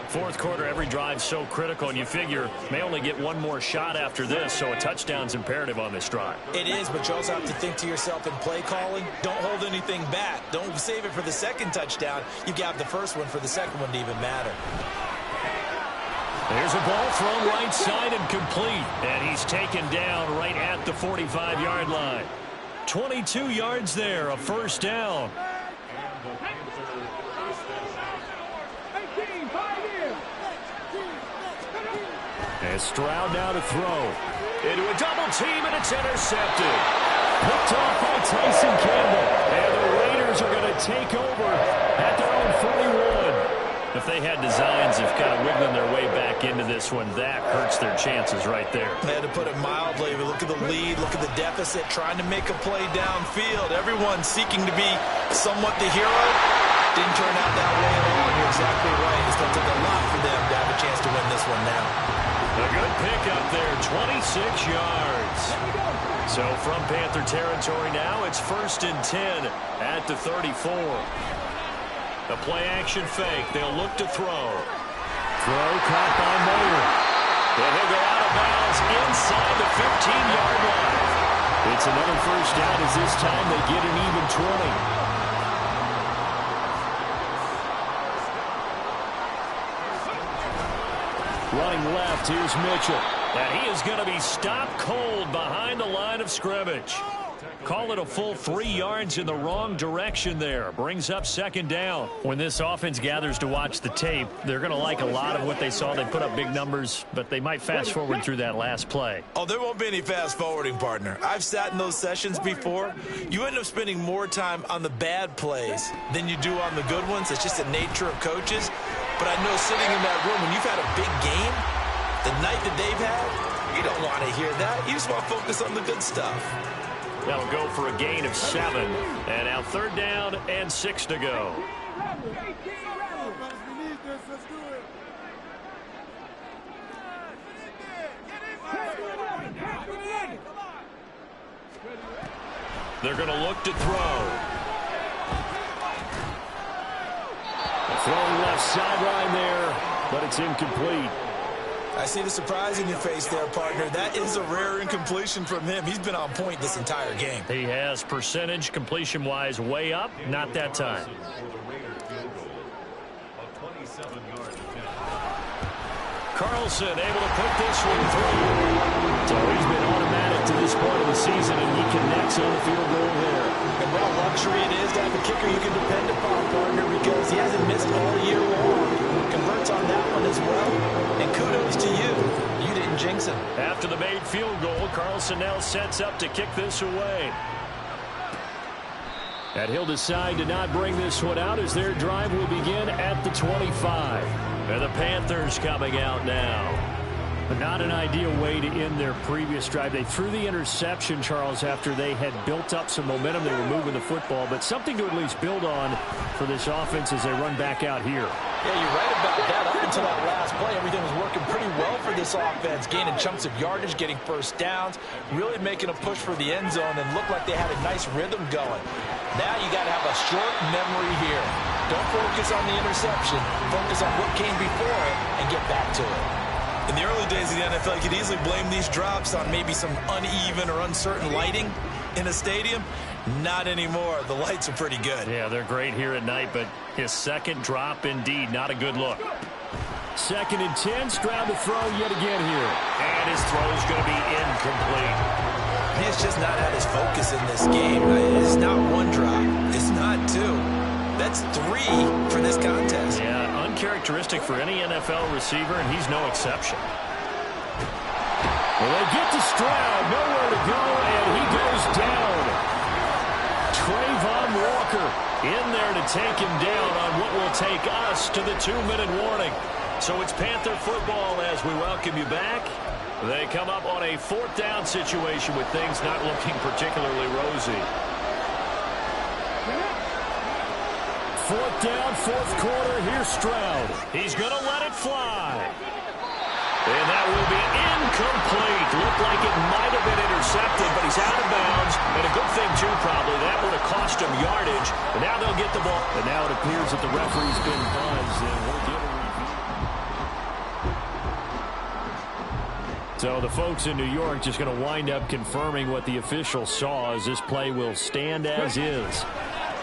Fourth quarter, every drive so critical, and you figure may only get one more shot after this, so a touchdown's imperative on this drive. It is, but you also have to think to yourself in play calling, don't hold anything back. Don't save it for the second touchdown. You've got the first one for the second one to even matter. There's a ball thrown right side and complete, and he's taken down right at the 45-yard line. 22 yards there, a first down. And Stroud now to throw. Into a double team, and it's intercepted. Picked off by Tyson Campbell. And the Raiders are going to take over at their own 41. If they had designs of kind of wiggling their way back into this one, that hurts their chances right there. They had to put it mildly. Look at the lead, look at the deficit, trying to make a play downfield. Everyone seeking to be somewhat the hero. Didn't turn out that way at all. You're exactly right. It's going to take a lot for them to have a chance to win this one now. A good pickup there, 26 yards. So from Panther territory now, it's 1st and 10 at the 34. The play-action fake. They'll look to throw. Throw caught by Moyer. And he'll go out of bounds inside the 15-yard line. It's another first down as this time they get an even 20. Running left, here's Mitchell. And he is going to be stopped cold behind the line of scrimmage. Call it a full 3 yards in the wrong direction there. Brings up 2nd down. When this offense gathers to watch the tape, they're going to like a lot of what they saw. They put up big numbers, but they might fast forward through that last play. Oh, there won't be any fast forwarding, partner. I've sat in those sessions before. You end up spending more time on the bad plays than you do on the good ones. It's just the nature of coaches. But I know sitting in that room, when you've had a big game, the night that they've had, you don't want to hear that. You just want to focus on the good stuff. That'll go for a gain of 7. And now 3rd down and 6 to go. They're going to look to throw. Throwing left sideline there, but it's incomplete. I see the surprise in your face there, partner. That is a rare incompletion from him. He's been on point this entire game. He has percentage completion-wise way up, not that time. Carlson able to put this one through. So he's been automatic to this point of the season, and he connects on the field goal there. And what a luxury it is to have a kicker you can depend upon, partner, because he hasn't missed all year long. Converts on that one as well. And kudos to you. You didn't jinx him. After the made field goal, Carlson now sets up to kick this away. And he'll decide to not bring this one out as their drive will begin at the 25. And the Panthers coming out now. But not an ideal way to end their previous drive. They threw the interception, Charles, after they had built up some momentum. They were moving the football, but something to at least build on for this offense as they run back out here. Yeah, you're right about that. Up until that last play, everything was working pretty well for this offense. Gaining chunks of yardage, getting first downs, really making a push for the end zone, and looked like they had a nice rhythm going. Now you got to have a short memory here. Don't focus on the interception. Focus on what came before it and get back to it. In the early days of the NFL, you could easily blame these drops on maybe some uneven or uncertain lighting in a stadium. Not anymore. The lights are pretty good. Yeah, they're great here at night, but his second drop, indeed, not a good look. 2nd and 10, Stroud to throw yet again here. And his throw is going to be incomplete. He has just not had his focus in this game. It's not one drop. It's not two. That's 3 for this contest. Yeah, uncharacteristic for any NFL receiver, and he's no exception. Well, they get to Stroud, nowhere to go, and he goes down. Trayvon Walker in there to take him down on what will take us to the 2-minute warning. So it's Panther football as we welcome you back. They come up on a 4th down situation with things not looking particularly rosy. 4th down, 4th quarter. Here's Stroud. He's going to let it fly. And that will be incomplete. Looked like it might have been intercepted, but he's out of bounds. And a good thing, too, probably. That would have cost him yardage. And now they'll get the ball. And now it appears that the referee's been buzzed. And we'll get a review. So the folks in New York just going to wind up confirming what the official saw as this play will stand as is.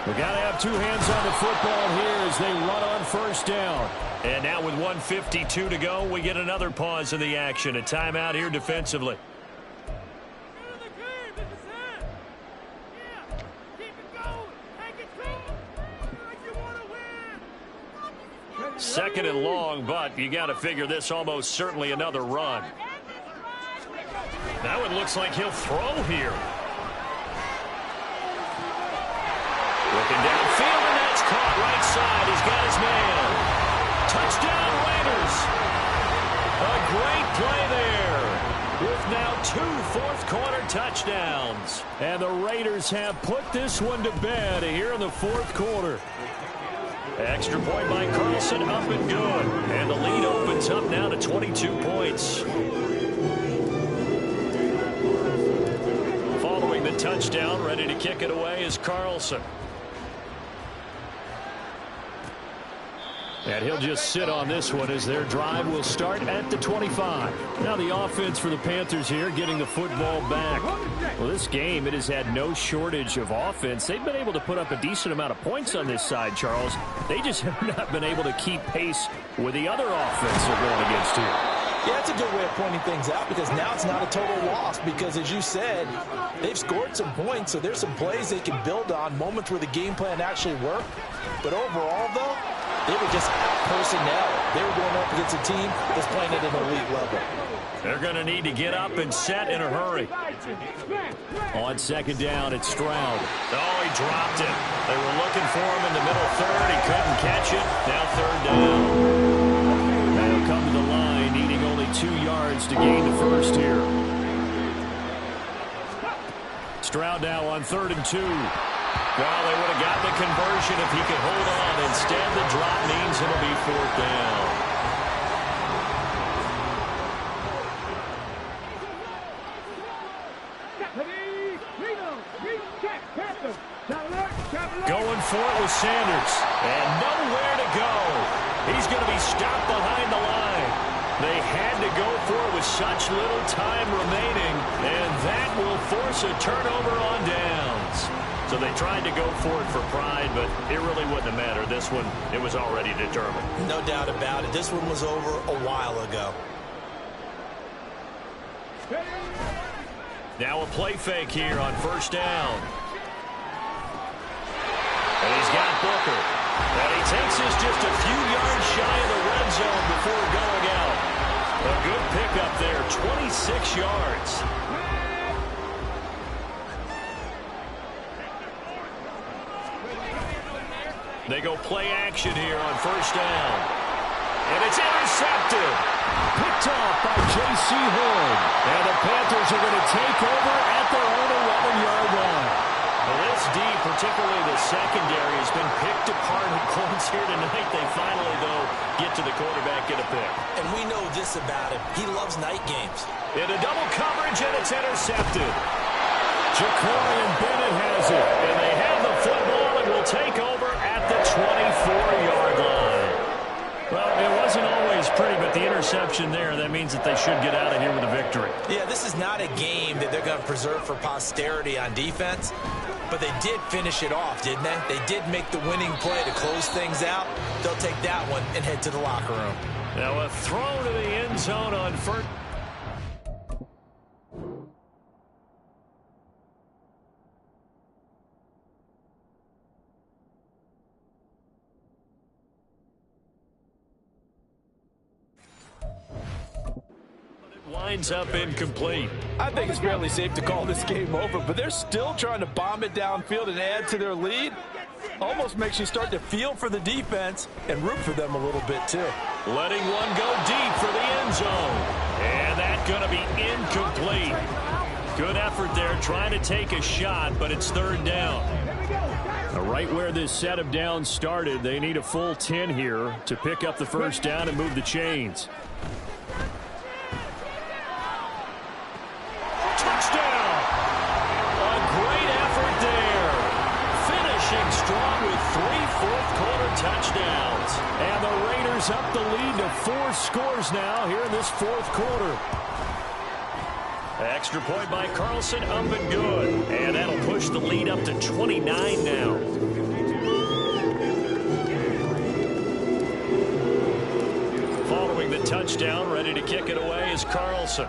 We've got to have 2 hands on the football here as they run on 1st down. And now with 1:52 to go, we get another pause in the action. A timeout here defensively. 2nd and long, but you got to figure this almost certainly another run. Now it looks like he'll throw here. Looking downfield, and that's caught right side. He's got his man. Touchdown, Raiders. A great play there with now 2 fourth-quarter touchdowns. And the Raiders have put this one to bed here in the 4th quarter. Extra point by Carlson, up and good. And the lead opens up now to 22 points. Following the touchdown, ready to kick it away is Carlson. And he'll just sit on this one as their drive will start at the 25. Now the offense for the Panthers here getting the football back. Well, this game, it has had no shortage of offense. They've been able to put up a decent amount of points on this side, Charles. They just have not been able to keep pace with the other offense they're going against here. Yeah, that's a good way of pointing things out because now it's not a total loss because, as you said, they've scored some points, so there's some plays they can build on, moments where the game plan actually worked. But overall, though, they were just out personnel. They were going up against a team that's playing at an elite level. They're going to need to get up and set in a hurry. On 2nd down, it's Stroud. Oh, he dropped it. They were looking for him in the middle 3rd. He couldn't catch it. Now 3rd down. They'll come to the line, needing only 2 yards to gain the 1st here. Stroud now on 3rd and 2. Well, they would have gotten the conversion if he could hold on. Instead, the drop means it'll be 4th down. Going for it with Sanders. And nowhere to go. He's going to be stopped behind the line. They had to go for it with such little time remaining. And that will force a turnover on downs. So they tried to go for it for pride, but it really wouldn't have mattered. This one, it was already determined. No doubt about it. This one was over a while ago. Now a play fake here on first down. And he's got Booker. And he takes us just a few yards shy of the red zone before going out. A good pickup there, 26 yards. They go play action here on first down. And it's intercepted. Picked off by J.C. Horn. And the Panthers are going to take over at their own 11-yard line. Well, this D, particularly the secondary, has been picked apart at points here tonight. They finally, though, get to the quarterback, get a pick. And we know this about him. He loves night games. Into double coverage, and it's intercepted. Ja'Cory Bennett has it. And they have the football and will take over at the 24-yard line. Well, it wasn't always pretty, but the interception there, that means that they should get out of here with a victory. Yeah, this is not a game that they're going to preserve for posterity on defense, but they did finish it off, didn't they? They did make the winning play to close things out. They'll take that one and head to the locker room. Now a throw to the end zone on first. Winds up incomplete. I think it's fairly safe to call this game over, but they're still trying to bomb it downfield and add to their lead. Almost makes you start to feel for the defense and root for them a little bit, too. Letting one go deep for the end zone. And that's going to be incomplete. Good effort there, trying to take a shot, but it's third down. Right where this set of downs started, they need a full 10 here to pick up the first down and move the chains. Touchdown! A great effort there. Finishing strong with 3 fourth-quarter touchdowns. And the Raiders up the lead to 4 scores now here in this fourth quarter. Extra point by Carlson, up and good. And that'll push the lead up to 29 now. Following the touchdown, ready to kick it away is Carlson.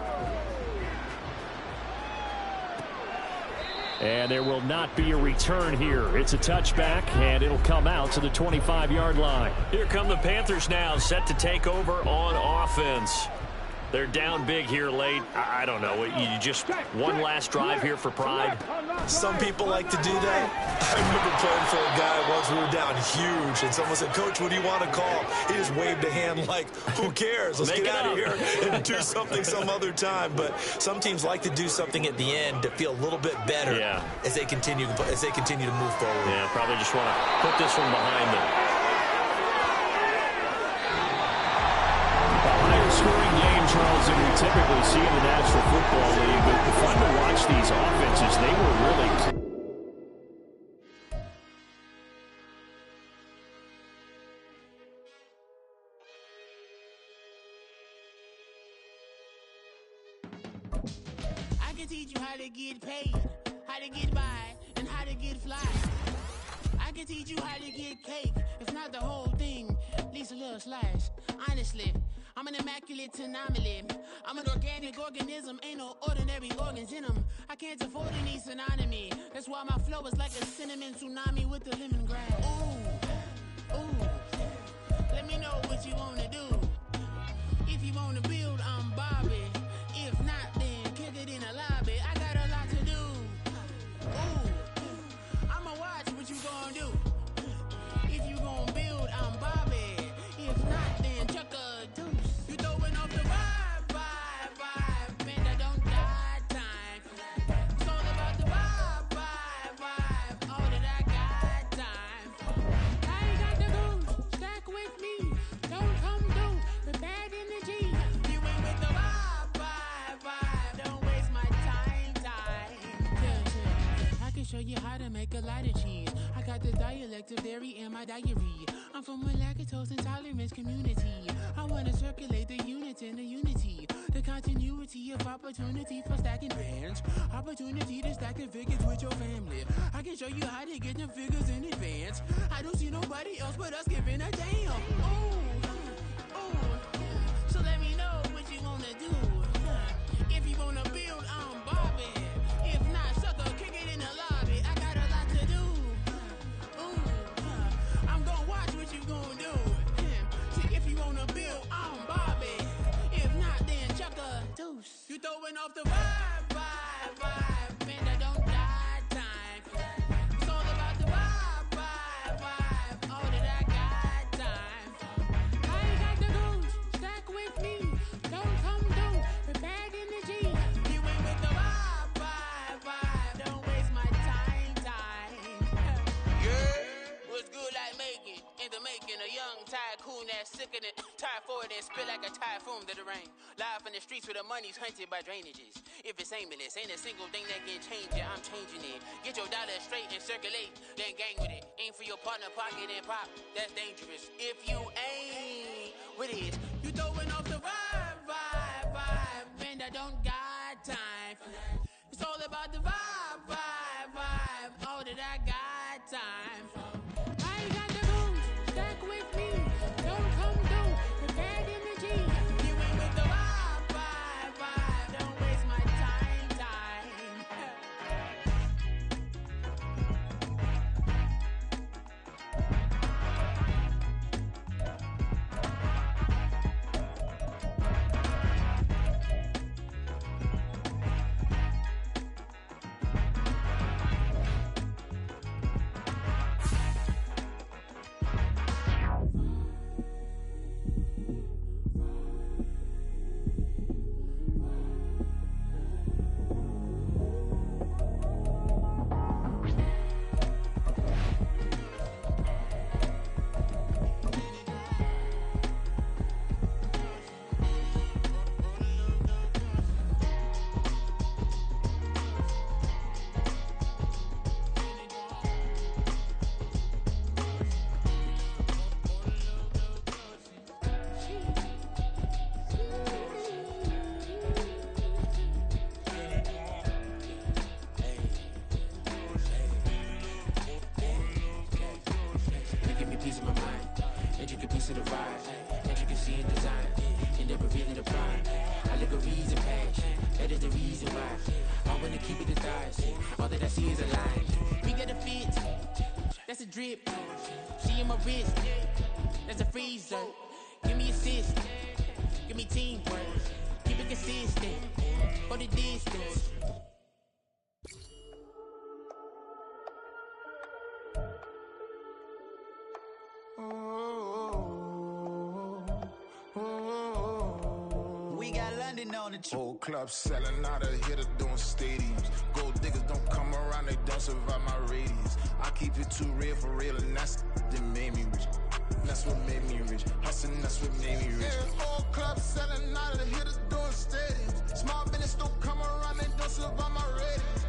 And there will not be a return here. It's a touchback, and it'll come out to the 25-yard line. Here come the Panthers now, set to take over on offense. They're down big here late. I don't know. You just one last drive here for pride. Some people like to do that. I remember playing for a guy once. We were down huge, and someone said, "Coach, what do you want to call?" He just waved a hand like, who cares? Let's get out of here and do something some other time. But some teams like to do something at the end to feel a little bit better as they continue to move forward. Yeah, probably just want to put this one behind them. Scoring game, Charles, that we typically see in the National Football League, but fun to watch these offenses. They were really I can teach you how to get paid, how to get by, and how to get fly. I can teach you how to get cake, if not the whole thing, at least a little slice. Honestly, I'm an immaculate anomaly. I'm an organic organism, ain't no ordinary organs in them. I can't afford any synonymy. That's why my flow is like a cinnamon tsunami with the lemongrass. Ooh, ooh. Let me know what you wanna do. If you wanna build, I'm Bobby. If not, then kick it in the lobby. I got a lot to do. Ooh, I'ma watch what you gonna do. If you gonna build, I'm Bobby. If not, then chuck a deuce. You throwing off the vibe. Man, I don't die time. It's all about the vibe. All that I got time. I ain't got the goose. Stack with me. Don't come through with bad energy. You ain't with the vibe. Don't waste my time. Yeah. I can show you how to make a lot of cheese. I got the dialect of dairy in my diary. I'm from a lactose intolerance community. I want to circulate the units and the unity. The continuity of opportunity for stacking bands. Opportunity to stack the figures with your family. I can show you how to get the figures in advance. I don't see nobody else but us giving a damn. Ooh. So let me know what you want to do. If you want to build, I'm Bobby. ass sickening, tired for it and spit like a typhoon to the rain. Live in the streets where the money's hunted by drainages. If it's aimless, ain't a single thing that can change it, I'm changing it. Get your dollar straight and circulate, then gang with it. Aim for your partner, pocket and pop, that's dangerous. If you ain't with it, you throwing off the vibe, and I don't got time for that. It's all about the vibe, all that I got time for. I got the booze, stuck with me, don't come through with bad energy. You ain't with the vibe, don't waste my time. Drip, she in my wrist, that's a freezer. Give me assist, give me teamwork, keep it consistent, for the distance. We got London on the trip. Whole club selling out of hitter doing stadiums. Gold diggers don't come around, they don't survive my radius. I keep it too real for real, and that's that made me rich. That's what made me rich. Hustling, that's what made me rich. Yeah, whole club selling out of the hitters doing stadiums. Small business don't come around, they don't survive my radius.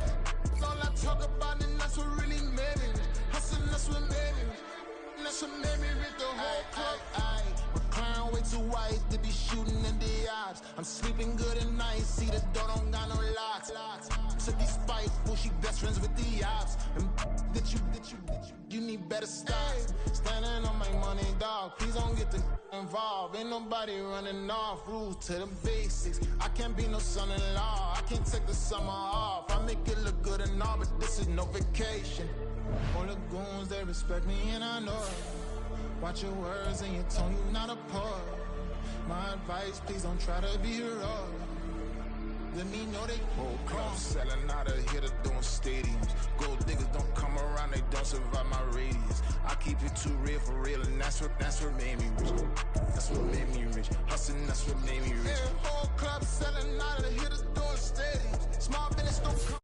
All I talk about, and that's what really made me rich. Hustling, that's what made me rich. That's what made me rich. The whole club. Recline way too white to be shooting in the eyes. I'm sleeping good at night, see the door don't got no locks. So be spiteful, she best friends with the ops. And that you need better stocks. Standing on my money, dog, please don't get involved. Ain't nobody running off, rules to the basics. I can't be no son-in-law, I can't take the summer off. I make it look good and all, but this is no vacation. All the goons, they respect me and I know it. Watch your words and your tone, you not a poet. My advice, please don't try to be heroic. Let me know they whole club selling out of hitter doing stadiums. Gold diggers don't come around, they don't survive my radius. I keep it too real for real, and that's what made me rich. That's what made me rich. Hustling, that's what made me rich. Yeah, whole club selling out of the hitters doing stadiums. Small business don't come